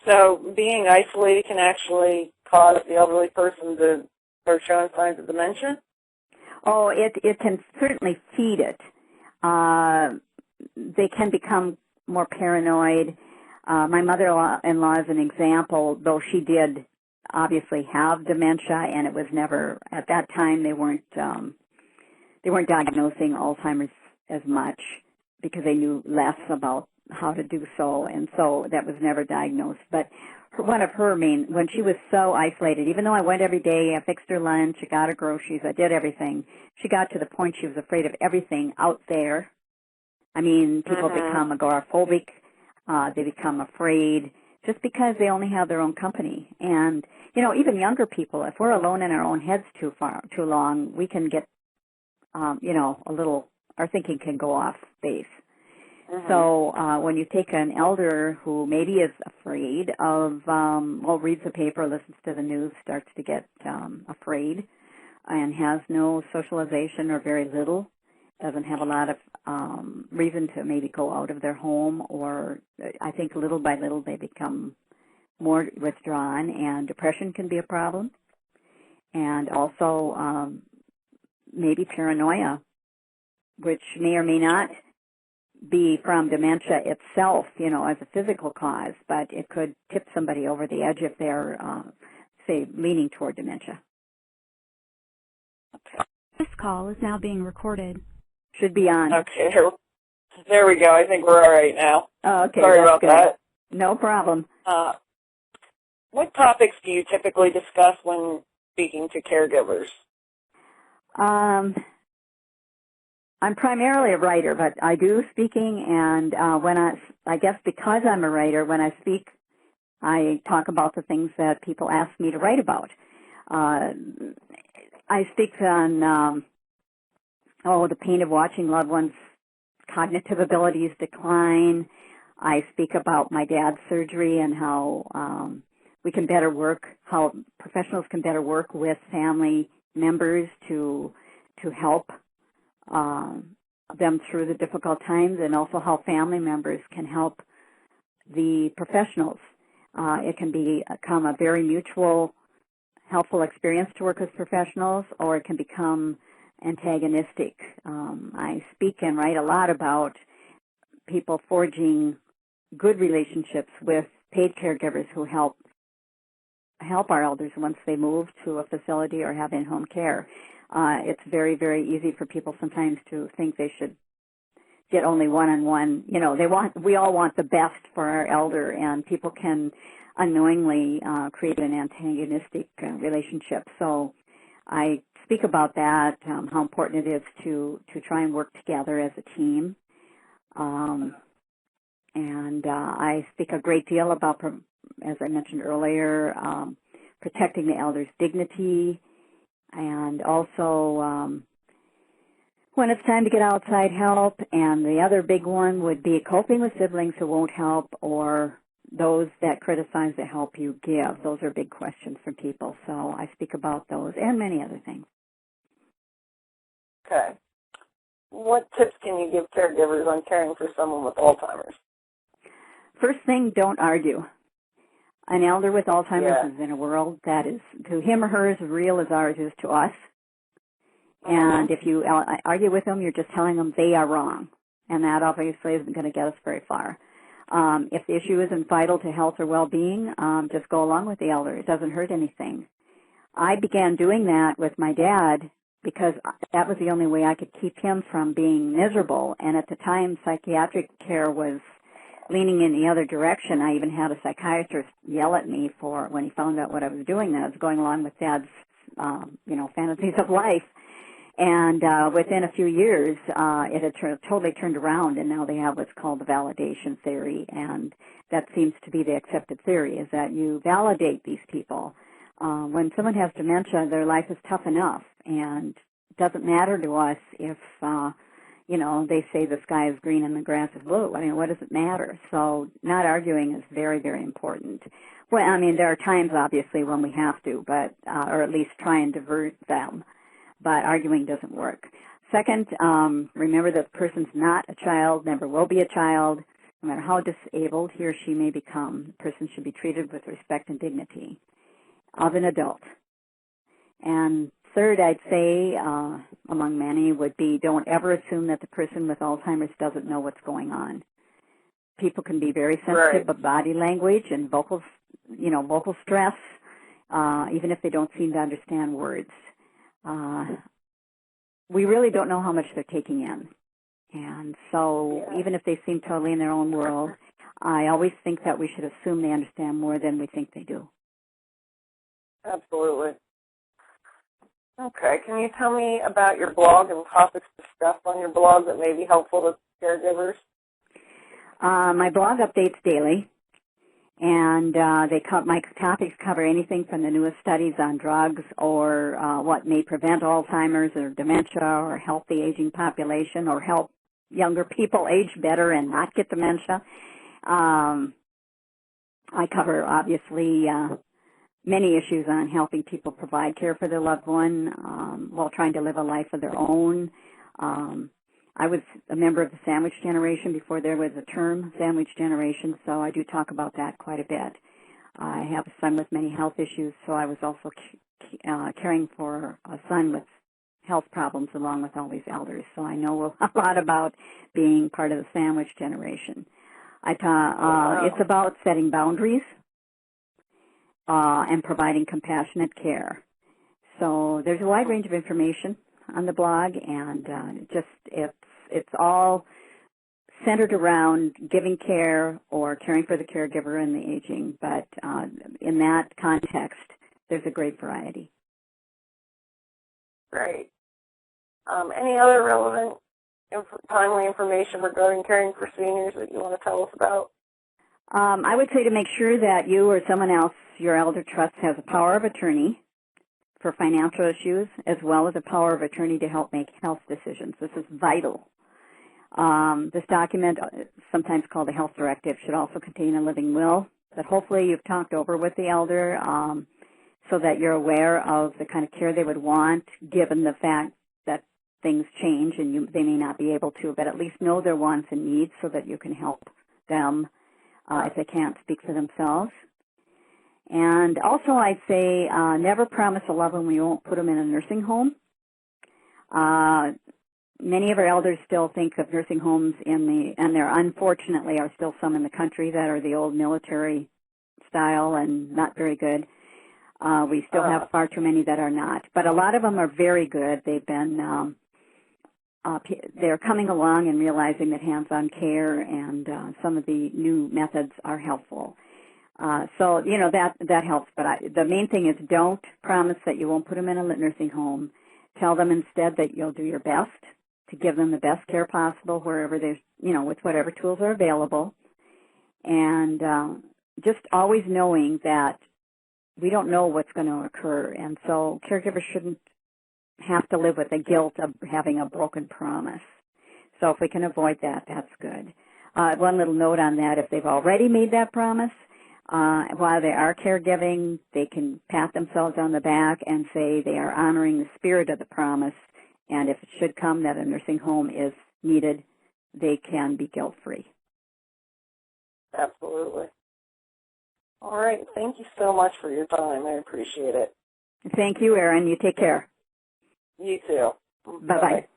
So being isolated can actually cause the elderly person to start showing signs of dementia? Oh, it can certainly feed it. They can become more paranoid. My mother-in-law is an example, though she did obviously have dementia, and it was never, at that time they weren't diagnosing Alzheimer's as much because they knew less about how to do so, and so that was never diagnosed. But one of her when she was so isolated, even though I went every day, I fixed her lunch, I got her groceries, I did everything, she got to the point she was afraid of everything out there. I mean, people become agoraphobic, they become afraid just because they only have their own company. And, you know, even younger people, if we're alone in our own heads too long, we can get, you know, our thinking can go off base. So when you take an elder who maybe is afraid of, reads the paper, listens to the news, starts to get afraid, and has no socialization or very little, doesn't have a lot of reason to maybe go out of their home, or I think little by little they become more withdrawn, and depression can be a problem, and also maybe paranoia, which may or may not be from dementia itself, you know, as a physical cause, but it could tip somebody over the edge if they're, say, leaning toward dementia. Okay. This call is now being recorded. Should be on. Okay, there we go. I think we're all right now. Oh, okay, sorry that's about good. that. No problem. What topics do you typically discuss when speaking to caregivers? I'm primarily a writer, but I do speaking, and when I guess because I'm a writer, when I speak, I talk about the things that people ask me to write about. I speak on, the pain of watching loved ones' cognitive abilities decline. I speak about my dad's surgery and how we can better work, how professionals can better work with family members to help them through the difficult times, and also how family members can help the professionals. It can become a very mutual, helpful experience to work with professionals, or it can become antagonistic. I speak and write a lot about people forging good relationships with paid caregivers who help our elders once they move to a facility or have in-home care. It's very, very easy for people sometimes to think they should get only one-on-one. You know, we all want the best for our elder, and people can unknowingly create an antagonistic relationship. So I speak about that, how important it is to try and work together as a team. And I speak a great deal about, as I mentioned earlier, protecting the elder's dignity, and also when it's time to get outside help. And the other big one would be coping with siblings who won't help, or those that criticize the help you give. Those are big questions for people, so I speak about those and many other things. Okay. What tips can you give caregivers on caring for someone with Alzheimer's? First thing, don't argue. An elder with Alzheimer's is in a world that is, to him or her, as real as ours is to us. And if you argue with them, you're just telling them they are wrong. And that obviously isn't going to get us very far. If the issue isn't vital to health or well-being, just go along with the elder. It doesn't hurt anything. I began doing that with my dad because that was the only way I could keep him from being miserable. And at the time, psychiatric care was leaning in the other direction. I even had a psychiatrist yell at me when he found out what I was doing, that I was going along with Dad's, fantasies of life. And within a few years, it had totally turned around, and now they have what's called the validation theory, and that seems to be the accepted theory, is that you validate these people. When someone has dementia, their life is tough enough, and it doesn't matter to us if they say the sky is green and the grass is blue. I mean, what does it matter? So not arguing is very, very important. Well, I mean, there are times, obviously, when we have to, but or at least try and divert them, but arguing doesn't work. Second, remember that the person's not a child, never will be a child. No matter how disabled he or she may become, the person should be treated with respect and dignity of an adult. And third, I'd say, among many, would be don't ever assume that the person with Alzheimer's doesn't know what's going on. People can be very sensitive of body language and vocal stress, even if they don't seem to understand words. We really don't know how much they're taking in. And so even if they seem totally in their own world, I always think that we should assume they understand more than we think they do. Absolutely. Okay, can you tell me about your blog and topics discussed on your blog that may be helpful to caregivers? My blog updates daily, and my topics cover anything from the newest studies on drugs or what may prevent Alzheimer's or dementia or help the aging population or help younger people age better and not get dementia. I cover, obviously, many issues on helping people provide care for their loved one while trying to live a life of their own. I was a member of the sandwich generation before there was a term, sandwich generation, so I do talk about that quite a bit. I have a son with many health issues, so I was also caring for a son with health problems along with all these elders, so I know a lot about being part of the sandwich generation. It's about setting boundaries and providing compassionate care. So there's a wide range of information on the blog, and it's all centered around giving care or caring for the caregiver and the aging, but in that context, there's a great variety. Great. Any other relevant, timely information regarding caring for seniors that you want to tell us about? I would say to make sure that you or someone else your elder trust has a power of attorney for financial issues as well as a power of attorney to help make health decisions. This is vital. This document, sometimes called a health directive, should also contain a living will that hopefully you've talked over with the elder so that you're aware of the kind of care they would want given the fact that things change and they may not be able to, but at least know their wants and needs so that you can help them if they can't speak for themselves. And also I'd say never promise a loved one we won't put them in a nursing home. Many of our elders still think of nursing homes and there unfortunately are still some in the country that are the old military style and not very good. We still have far too many that are not. But a lot of them are very good. They've been, they're coming along and realizing that hands-on care and some of the new methods are helpful. So, that helps. But the main thing is don't promise that you won't put them in a nursing home. Tell them instead that you'll do your best to give them the best care possible wherever there's, with whatever tools are available. And just always knowing that we don't know what's going to occur. And so caregivers shouldn't have to live with the guilt of having a broken promise. So if we can avoid that, that's good. One little note on that, if they've already made that promise, while they are caregiving, they can pat themselves on the back and say they are honoring the spirit of the promise, and if it should come that a nursing home is needed, they can be guilt-free. Absolutely. All right. Thank you so much for your time. I appreciate it. Thank you, Erin. You take care. You too. Bye-bye.